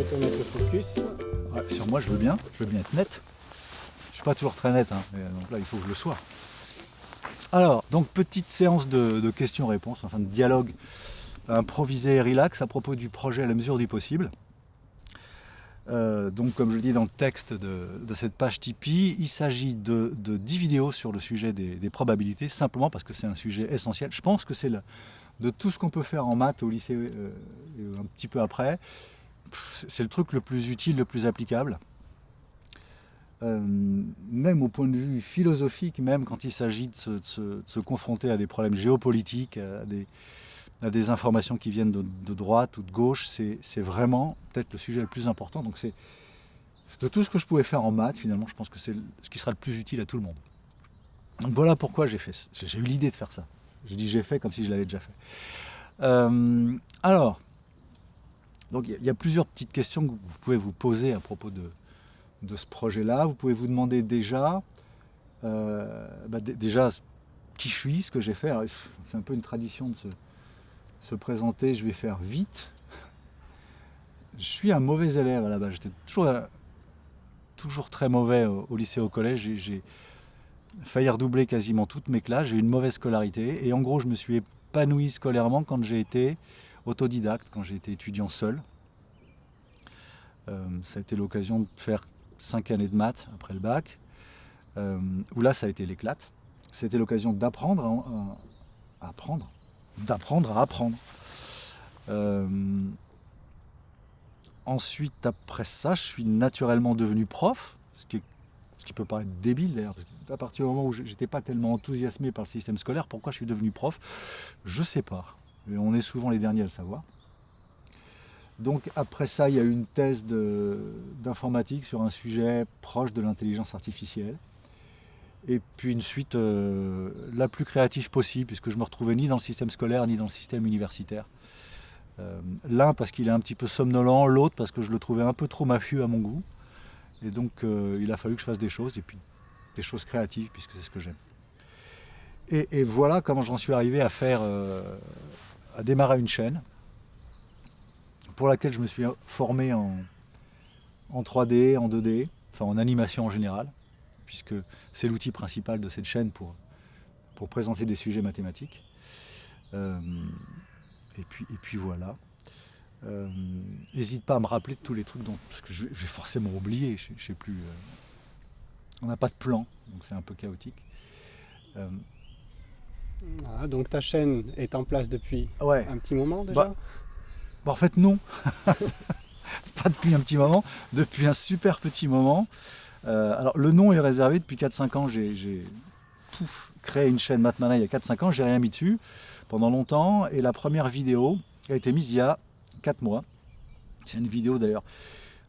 peux mettre le focus. Ouais, sur moi, je veux bien être net. Je suis pas toujours très net, hein, donc là, il faut que je le sois. Alors, donc petite séance de questions-réponses, enfin de dialogue improvisé et relax à propos du projet à la mesure du possible. Donc, comme je le dis dans le texte de cette page Tipeee, il s'agit de 10 vidéos sur le sujet des probabilités, simplement parce que c'est un sujet essentiel. Je pense que c'est de tout ce qu'on peut faire en maths au lycée, et un petit peu après, c'est le truc le plus utile, le plus applicable. Même au point de vue philosophique, même quand il s'agit de se confronter à des problèmes géopolitiques, à des informations qui viennent de droite ou de gauche, c'est vraiment peut-être le sujet le plus important. Donc c'est de tout ce que je pouvais faire en maths, finalement, je pense que c'est ce qui sera le plus utile à tout le monde. Donc voilà pourquoi j'ai eu l'idée de faire ça. Je dis j'ai fait comme si je l'avais déjà fait. Alors, donc il y a plusieurs petites questions que vous pouvez vous poser à propos de ce projet-là. Vous pouvez vous demander déjà qui je suis, ce que j'ai fait. Alors, c'est un peu une tradition de se présenter, je vais faire vite. Je suis un mauvais élève à la base. J'étais toujours très mauvais au lycée, au collège. J'ai failli redoubler quasiment toutes mes classes. J'ai eu une mauvaise scolarité. Et en gros, je me suis épanoui scolairement quand j'ai été autodidacte, quand j'ai été étudiant seul. Ça a été l'occasion de faire 5 années de maths après le bac, où là ça a été l'éclate. C'était l'occasion d'apprendre à apprendre. Ensuite, après ça, je suis naturellement devenu prof, ce qui peut paraître débile d'ailleurs, parce qu'à partir du moment où j'étais pas tellement enthousiasmé par le système scolaire, pourquoi je suis devenu prof, je sais pas. Et on est souvent les derniers à le savoir. Donc après ça, il y a eu une thèse d'informatique sur un sujet proche de l'intelligence artificielle. Et puis une suite la plus créative possible, puisque je ne me retrouvais ni dans le système scolaire, ni dans le système universitaire. L'un parce qu'il est un petit peu somnolent, l'autre parce que je le trouvais un peu trop mafieux à mon goût. Et donc il a fallu que je fasse des choses, et puis des choses créatives, puisque c'est ce que j'aime. Et voilà comment j'en suis arrivé à démarrer une chaîne, pour laquelle je me suis formé en 3D, en 2D, enfin en animation en général, puisque c'est l'outil principal de cette chaîne pour présenter des sujets mathématiques. Et puis voilà. N'hésite pas à me rappeler de tous les trucs, parce que je vais forcément oublier, je sais plus. On n'a pas de plan, donc c'est un peu chaotique. Voilà, donc ta chaîne est en place depuis un petit moment déjà. En fait non, pas depuis un petit moment, depuis un super petit moment. Alors le nom est réservé depuis 4-5 ans, j'ai créé une chaîne Mathmana il y a 4-5 ans, j'ai rien mis dessus pendant longtemps, et la première vidéo a été mise il y a 4 mois. C'est une vidéo d'ailleurs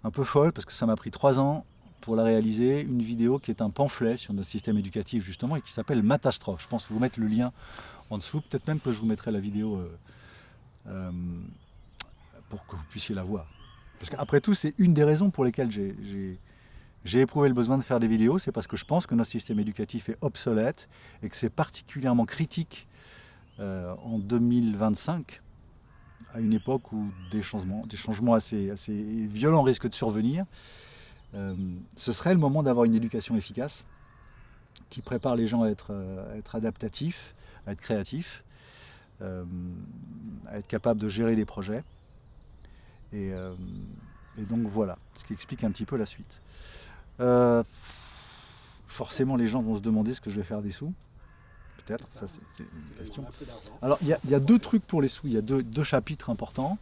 un peu folle parce que ça m'a pris 3 ans pour la réaliser, une vidéo qui est un pamphlet sur notre système éducatif justement et qui s'appelle Matastrophe. Je pense vous mettre le lien en dessous, peut-être même que je vous mettrai la vidéo pour que vous puissiez la voir. Parce qu'après tout, c'est une des raisons pour lesquelles j'ai éprouvé le besoin de faire des vidéos, c'est parce que je pense que notre système éducatif est obsolète et que c'est particulièrement critique en 2025, à une époque où des changements assez violents risquent de survenir. Ce serait le moment d'avoir une éducation efficace qui prépare les gens à être adaptatifs, à être créatifs, à être capables de gérer les projets. Et donc voilà, ce qui explique un petit peu la suite. Forcément, les gens vont se demander ce que je vais faire des sous. Peut-être, ça c'est une question. Alors, il y a 2 trucs pour les sous, il y a deux chapitres importants.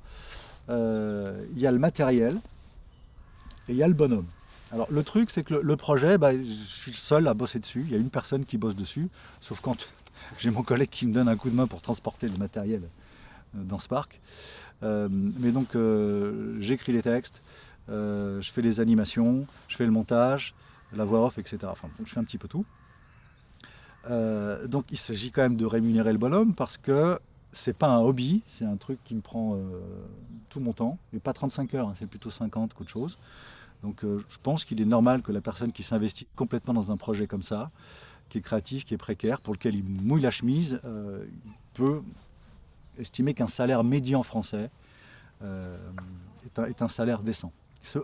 Il y a le matériel et il y a le bonhomme. Alors, le truc, c'est que le projet, je suis seul à bosser dessus. Il y a une personne qui bosse dessus, sauf quand j'ai mon collègue qui me donne un coup de main pour transporter le matériel dans Spark. Mais donc, j'écris les textes, je fais les animations, je fais le montage, la voix off, etc. Enfin, donc je fais un petit peu tout. Donc il s'agit quand même de rémunérer le bonhomme parce que c'est pas un hobby, c'est un truc qui me prend tout mon temps, mais pas 35 heures, hein, c'est plutôt 50 qu'autre chose. Donc je pense qu'il est normal que la personne qui s'investit complètement dans un projet comme ça, qui est créatif, qui est précaire, pour lequel il mouille la chemise, il peut estimer qu'un salaire médian français est un salaire décent.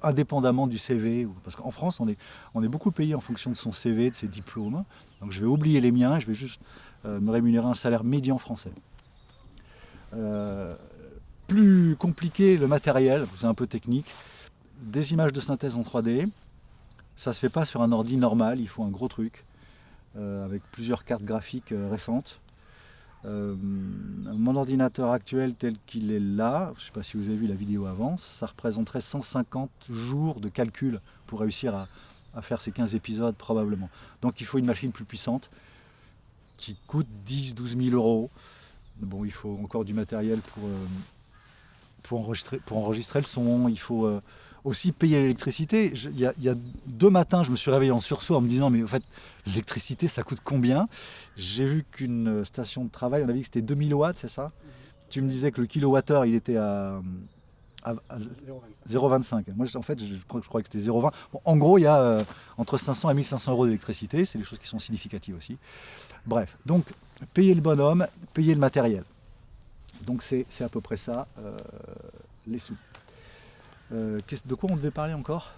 indépendamment du CV. Parce qu'en France, on est beaucoup payé en fonction de son CV, de ses diplômes. Donc je vais oublier les miens, je vais juste me rémunérer un salaire médian français. Plus compliqué, le matériel, c'est un peu technique. Des images de synthèse en 3D, ça ne se fait pas sur un ordi normal, il faut un gros truc, avec plusieurs cartes graphiques récentes. Mon ordinateur actuel tel qu'il est là, je ne sais pas si vous avez vu la vidéo avant, ça représenterait 150 jours de calcul pour réussir à faire ces 15 épisodes probablement. Donc il faut une machine plus puissante qui coûte 10-12 000 euros. Bon, il faut encore du matériel pour enregistrer le son, il faut aussi payer l'électricité. Il y a 2 matins, je me suis réveillé en sursaut en me disant mais en fait l'électricité ça coûte combien? J'ai vu qu'une station de travail, on avait dit que c'était 2000 watts, c'est ça? Tu me disais que le kilowattheure il était à 0,25. Moi en fait je crois que c'était 0,20. Bon, en gros il y a entre 500 et 1500 euros d'électricité, c'est des choses qui sont significatives aussi. Bref, donc payer le bonhomme, payer le matériel. Donc c'est à peu près ça, les sous. De quoi on devait parler encore?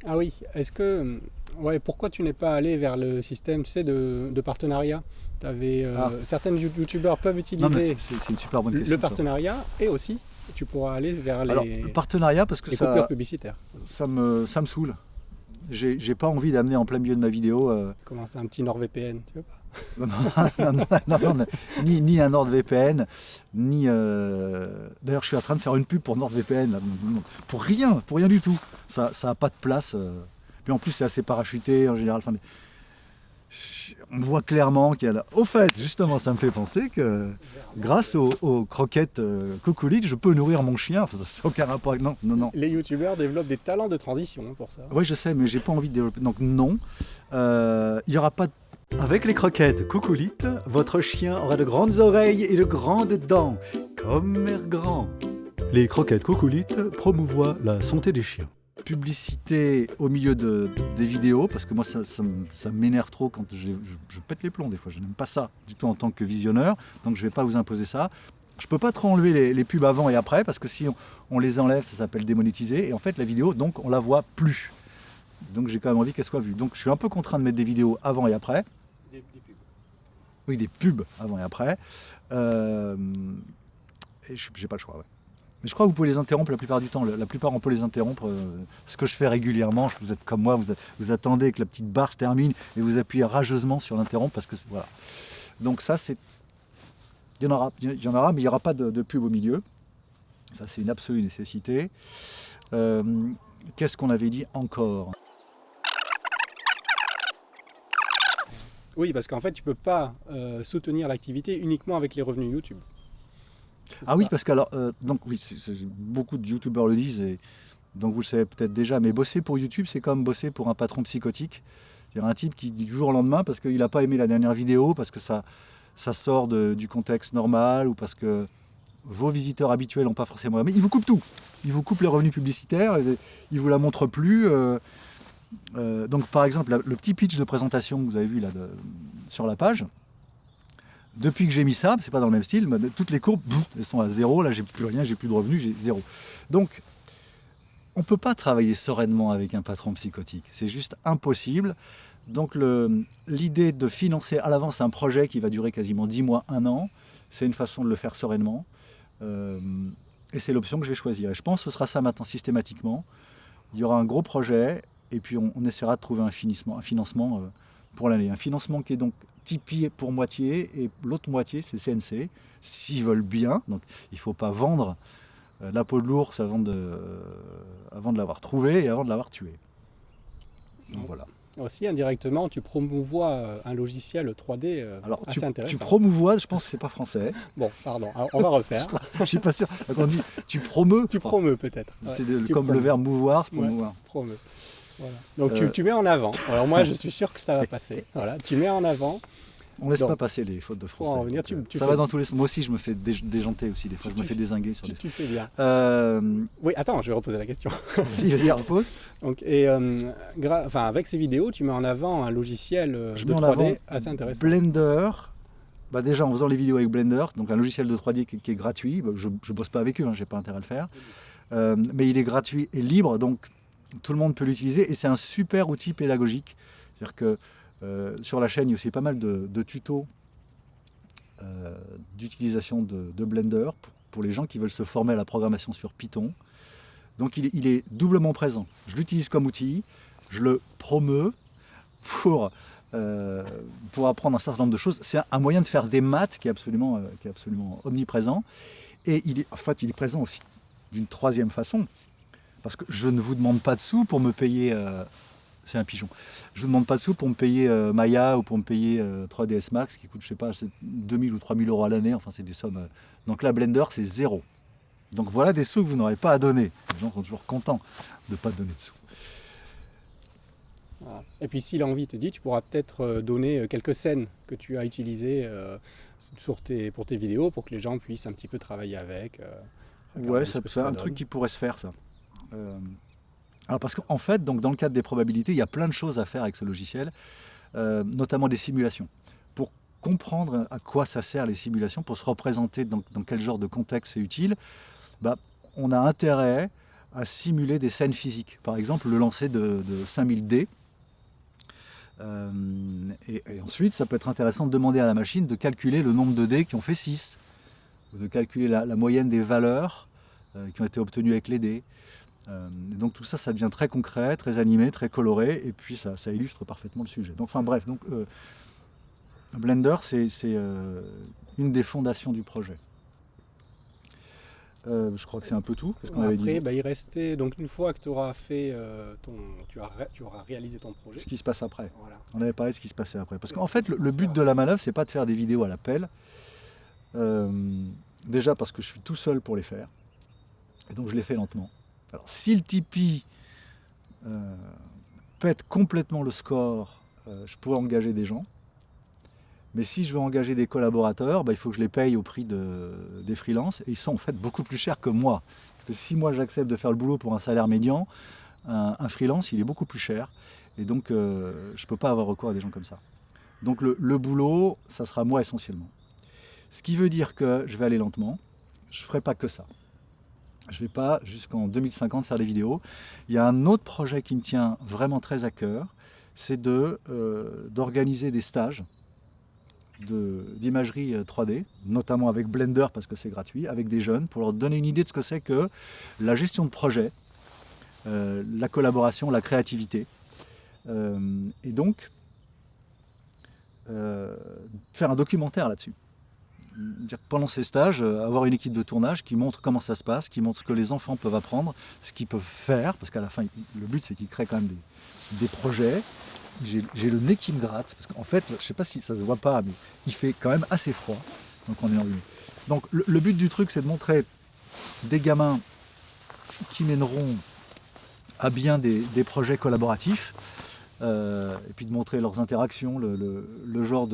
Ah oui, est-ce que... Ouais, pourquoi tu n'es pas allé vers le système, tu sais, de partenariat? Certains youtubeurs peuvent utiliser non, mais c'est une super bonne question, le partenariat et aussi tu pourras aller vers Alors, le partenariat, parce que coupures publicitaires. Ça me saoule. J'ai pas envie d'amener en plein milieu de ma vidéo. Comment c'est un petit NordVPN, tu veux pas? Non, ni un NordVPN, ni. D'ailleurs, je suis en train de faire une pub pour NordVPN, là, pour rien du tout. Ça a pas de place. Puis en plus, c'est assez parachuté en général. Enfin, on voit clairement qu'il y a là. Au fait, justement, ça me fait penser que grâce aux croquettes Cocolit, je peux nourrir mon chien. Enfin, ça n'a aucun rapport avec. Non. Les youtubeurs développent des talents de transition pour ça. Oui, je sais, mais j'ai pas envie de développer. Donc non, il n'y aura pas de... Avec les croquettes Cocolit, votre chien aura de grandes oreilles et de grandes dents, comme Mère Grand. Les croquettes Cocolit promouvoient la santé des chiens. Publicité au milieu des vidéos, parce que moi ça m'énerve trop quand je pète les plombs des fois, je n'aime pas ça du tout en tant que visionneur, donc je ne vais pas vous imposer ça. Je ne peux pas trop enlever les pubs avant et après, parce que si on les enlève, ça s'appelle démonétiser, et en fait la vidéo, donc on la voit plus. Donc j'ai quand même envie qu'elle soit vue. Donc je suis un peu contraint de mettre des vidéos avant et après. Des pubs. Oui, des pubs avant et après. Et j'ai pas le choix, ouais. Mais je crois que vous pouvez les interrompre la plupart du temps. La plupart, on peut les interrompre. Ce que je fais régulièrement, vous êtes comme moi, vous attendez que la petite barre se termine et vous appuyez rageusement sur l'interrompre parce que voilà. Donc ça, c'est... Il y en aura, mais il n'y aura pas de pub au milieu. Ça, c'est une absolue nécessité. Qu'est-ce qu'on avait dit encore ? Oui, parce qu'en fait, tu ne peux pas soutenir l'activité uniquement avec les revenus YouTube. Ah oui, parce que alors, donc oui, beaucoup de youtubeurs le disent, et donc vous le savez peut-être déjà, mais bosser pour YouTube, c'est comme bosser pour un patron psychotique. Il y a un type qui, du jour au lendemain, parce qu'il n'a pas aimé la dernière vidéo, parce que ça sort du contexte normal, ou parce que vos visiteurs habituels n'ont pas forcément aimé, il vous coupe tout. Il vous coupe les revenus publicitaires, il ne vous la montre plus. Donc par exemple, le petit pitch de présentation que vous avez vu là sur la page, depuis que j'ai mis ça, c'est pas dans le même style, mais toutes les courbes, elles sont à zéro, là j'ai plus rien, j'ai plus de revenus, j'ai zéro. Donc, on ne peut pas travailler sereinement avec un patron psychotique, c'est juste impossible. Donc l'idée de financer à l'avance un projet qui va durer quasiment 10 mois, 1 an, c'est une façon de le faire sereinement. Et c'est l'option que je vais choisir. Et je pense que ce sera ça maintenant systématiquement. Il y aura un gros projet, et puis on essaiera de trouver un financement pour l'année. Un financement qui est donc Tipeee pour moitié, et l'autre moitié c'est CNC, s'ils veulent bien. Donc il ne faut pas vendre la peau de l'ours avant de l'avoir trouvé et avant de l'avoir tué. Donc voilà. Aussi indirectement, tu promouvois un logiciel 3D Alors, assez intéressant. Tu promouvois, je pense que c'est pas français. Bon, pardon, alors, on va refaire. Je suis pas sûr. Quand on dit tu promeus. Tu promeus peut-être. C'est comme le verbe mouvoir, c'est promouvoir. Ouais, promeus. Voilà. Donc tu mets en avant. Alors moi je suis sûr que ça va passer. Voilà, tu mets en avant. On laisse pas passer les fautes de français. Revenir, ça va dans tous les sens. Moi aussi je me fais déjanter aussi des fois. Je me fais dézinguer sur des. Tu fais bien. Oui, attends, je vais reposer la question. Vas-y, repose. Donc, avec ces vidéos, tu mets en avant un logiciel de 3D assez intéressant. Blender bah déjà en faisant les vidéos avec Blender, donc un logiciel de 3D qui est gratuit, bah, je ne bosse pas avec eux, hein, j'ai pas intérêt à le faire, mais il est gratuit et libre, donc tout le monde peut l'utiliser et c'est un super outil pédagogique. C'est-à-dire que sur la chaîne, il y a aussi pas mal de tutos d'utilisation de Blender pour les gens qui veulent se former à la programmation sur Python. Donc il est doublement présent. Je l'utilise comme outil, je le promeus pour apprendre un certain nombre de choses. C'est un moyen de faire des maths qui est absolument omniprésent. Et il est présent aussi d'une troisième façon. Parce que je ne vous demande pas de sous pour me payer... c'est un pigeon. Je ne vous demande pas de sous pour me payer Maya ou pour me payer 3ds Max qui coûte, je sais pas, 2000 ou 3000 euros à l'année. Enfin, c'est des sommes... Donc là, Blender, c'est 0. Donc voilà des sous que vous n'aurez pas à donner. Les gens sont toujours contents de ne pas donner de sous. Voilà. Et puis s'il a envie, te dit, tu pourras peut-être donner quelques scènes que tu as utilisées pour tes vidéos pour que les gens puissent un petit peu travailler avec. Ouais, c'est un truc qui pourrait se faire, ça. Alors parce qu'en fait, donc, dans le cadre des probabilités, il y a plein de choses à faire avec ce logiciel, notamment des simulations. Pour comprendre à quoi ça sert les simulations, pour se représenter dans quel genre de contexte c'est utile, bah, on a intérêt à simuler des scènes physiques. Par exemple, le lancer de 5000 dés. Et ensuite, ça peut être intéressant de demander à la machine de calculer le nombre de dés qui ont fait 6, ou de calculer la moyenne des valeurs qui ont été obtenues avec les dés. Donc tout ça, ça devient très concret, très animé, très coloré, et puis ça illustre parfaitement le sujet. Donc, enfin bref, Blender, c'est une des fondations du projet. Je crois que c'est un peu tout. Qu'est-ce qu'on avait dit ? Après, il restait, donc une fois que tu auras fait tu auras réalisé ton projet. Ce qui se passe après. Voilà. On avait parlé de ce qui se passait après. Parce qu'en fait, le but de la manœuvre, c'est pas de faire des vidéos à la pelle. Déjà parce que je suis tout seul pour les faire. Et donc je les fais lentement. Alors si le Tipeee pète complètement le score, je pourrais engager des gens. Mais si je veux engager des collaborateurs, il faut que je les paye au prix des freelances. Et ils sont en fait beaucoup plus chers que moi. Parce que si moi j'accepte de faire le boulot pour un salaire médian, un freelance il est beaucoup plus cher. Et donc je ne peux pas avoir recours à des gens comme ça. Donc le boulot, ça sera moi essentiellement. Ce qui veut dire que je vais aller lentement. Je ne ferai pas que ça. Je ne vais pas jusqu'en 2050 faire des vidéos. Il y a un autre projet qui me tient vraiment très à cœur. C'est d'organiser des stages d'imagerie 3D, notamment avec Blender parce que c'est gratuit, avec des jeunes, pour leur donner une idée de ce que c'est que la gestion de projet, la collaboration, la créativité. Et donc, faire un documentaire là-dessus. Pendant ces stages, avoir une équipe de tournage qui montre comment ça se passe, qui montre ce que les enfants peuvent apprendre, ce qu'ils peuvent faire, parce qu'à la fin, le but c'est qu'ils créent quand même des projets. J'ai le nez qui me gratte, parce qu'en fait, je ne sais pas si ça se voit pas, mais il fait quand même assez froid, donc on est enrhumé. Donc le but du truc, c'est de montrer des gamins qui mèneront à bien des projets collaboratifs, et puis de montrer leurs interactions, le genre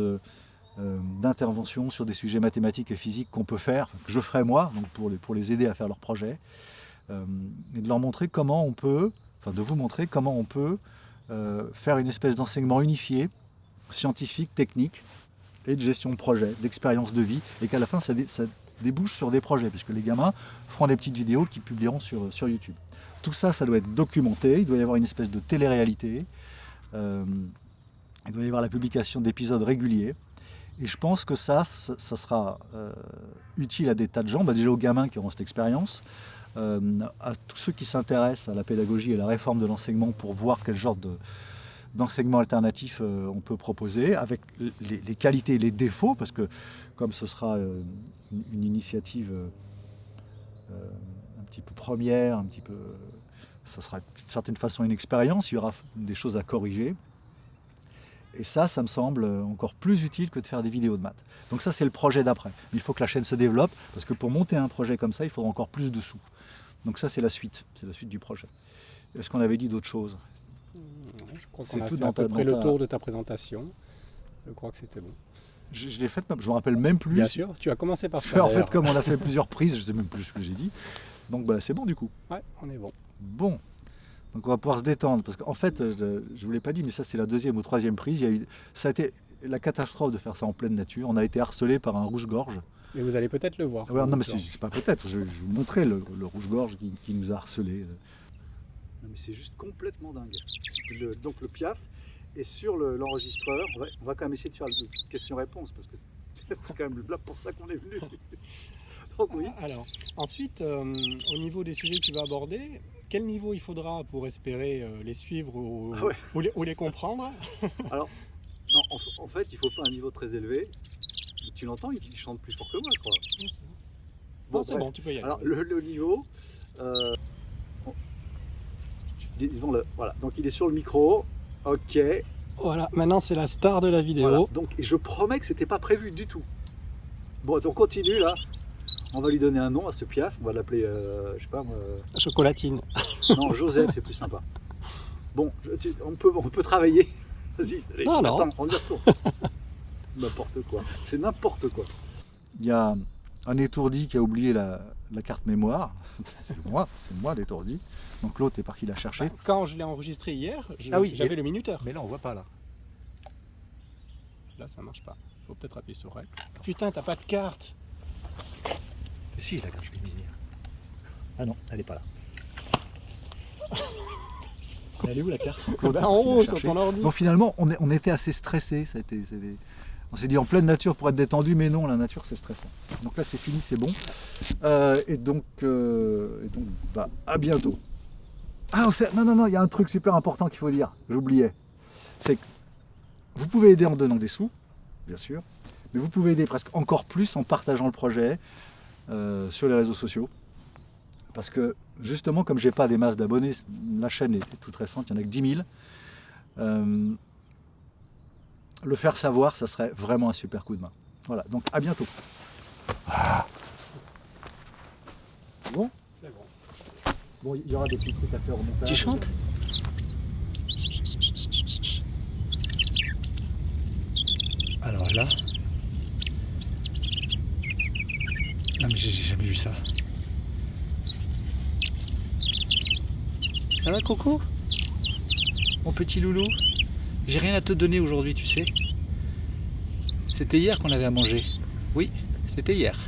d'intervention sur des sujets mathématiques et physiques qu'on peut faire, que je ferai moi, donc pour les aider à faire leurs projets, et de leur montrer comment on peut, de vous montrer comment on peut faire une espèce d'enseignement unifié, scientifique, technique, et de gestion de projet, d'expérience de vie, et qu'à la fin ça débouche sur des projets, puisque les gamins feront des petites vidéos qu'ils publieront sur YouTube. Tout ça, ça doit être documenté, il doit y avoir une espèce de télé-réalité, il doit y avoir la publication d'épisodes réguliers, et je pense que ça sera utile à des tas de gens, déjà aux gamins qui auront cette expérience, à tous ceux qui s'intéressent à la pédagogie et à la réforme de l'enseignement pour voir quel genre d'enseignement alternatif on peut proposer, avec les qualités et les défauts, parce que comme ce sera une initiative un petit peu première, ça sera d'une certaine façon une expérience, il y aura des choses à corriger. Et ça me semble encore plus utile que de faire des vidéos de maths. Donc ça, c'est le projet d'après. Mais il faut que la chaîne se développe, parce que pour monter un projet comme ça, il faudra encore plus de sous. Donc ça, c'est la suite du projet. Est-ce qu'on avait dit d'autres choses ? Je crois qu'on a fait à peu près le tour de ta présentation. Je crois que c'était bon. Je l'ai faite, je ne me rappelle même plus. Bien sûr, tu as commencé par ça. En fait, comme on a fait plusieurs prises, je ne sais même plus ce que j'ai dit. Donc c'est bon du coup. Ouais, on est bon. Bon. Donc on va pouvoir se détendre, parce qu'en fait, je ne vous l'ai pas dit, mais ça c'est la deuxième ou troisième prise. Ça a été la catastrophe de faire ça en pleine nature. On a été harcelé par un rouge-gorge. Mais vous allez peut-être le voir. Ouais, non, mais c'est pas peut-être. Je vais vous montrer le rouge-gorge qui nous a harcelés. Non, mais c'est juste complètement dingue. Donc le piaf est sur l'enregistreur. On va quand même essayer de faire une question-réponse parce que c'est quand même là pour ça qu'on est venu. Donc, oui. Alors, ensuite, au niveau des sujets que tu vas aborder, quel niveau il faudra pour espérer les suivre ou les comprendre? Alors, non, en fait, il ne faut pas un niveau très élevé. Tu l'entends, il chante plus fort que moi, je crois. Bon, c'est bon, tu peux y aller. Alors, le niveau, voilà, donc il est sur le micro, ok. Voilà, maintenant c'est la star de la vidéo. Voilà. Donc, et je promets que c'était pas prévu du tout. Bon, donc on continue là. On va lui donner un nom à ce piaf. On va l'appeler, je sais pas moi. Chocolatine. Non, Joseph, c'est plus sympa. Bon, on peut travailler. Vas-y, allez, attends, on y retourne. N'importe quoi. C'est n'importe quoi. Il y a un étourdi qui a oublié la carte mémoire. C'est moi l'étourdi. Donc l'autre est parti la chercher. Quand je l'ai enregistré hier, j'avais le minuteur. Mais là, on voit pas là. Là, ça marche pas. Faut peut-être appuyer sur REC. Putain, t'as pas de carte. Si, je la carte, je l'ai mise hier. Ah non, elle est pas là. Elle est où la carte? En haut, sur ton ordi. Donc finalement, on était assez stressés. On s'est dit en pleine nature pour être détendu, mais non, la nature c'est stressant. Donc là c'est fini, c'est bon. Et donc, à bientôt. Ah non, il y a un truc super important qu'il faut dire, j'oubliais. C'est que vous pouvez aider en donnant des sous, bien sûr, mais vous pouvez aider presque encore plus en partageant le projet sur les réseaux sociaux. Parce que justement, comme j'ai pas des masses d'abonnés, la chaîne est toute récente, il n'y en a que 10 000. Le faire savoir, ça serait vraiment un super coup de main. Voilà, donc à bientôt. Bon ? C'est bon. Bon, il y aura des petits trucs à faire au montage. Tu chantes? Alors là... Non mais j'ai jamais vu ça. Ça va Coco? Mon petit loulou? J'ai rien à te donner aujourd'hui, tu sais. C'était hier qu'on avait à manger. Oui, c'était hier.